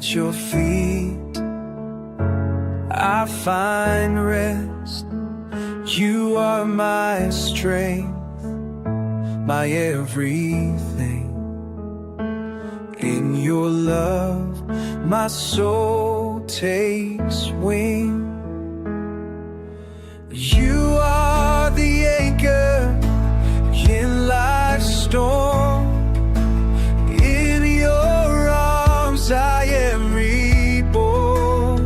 At your feet I find rest. You are my strength, my everything. In your love my soul takes wing. You are the anchor in life's storm. In your arms I am reborn.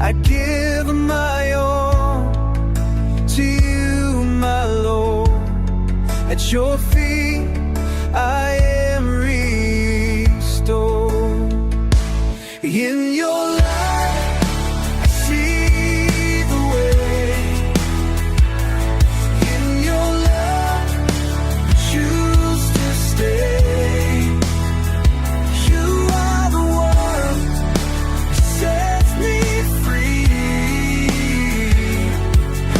I give my all to you, my Lord. At your feet I am restored. In your light I see the way. In your love I choose to stay. You are the one who sets me free.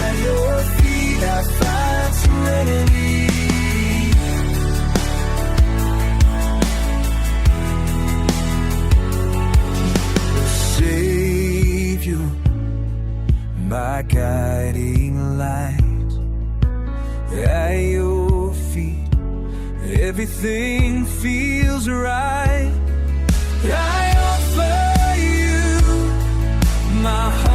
At your feet I find serenity. My guiding light, at your feet everything feels right. I offer you my heart.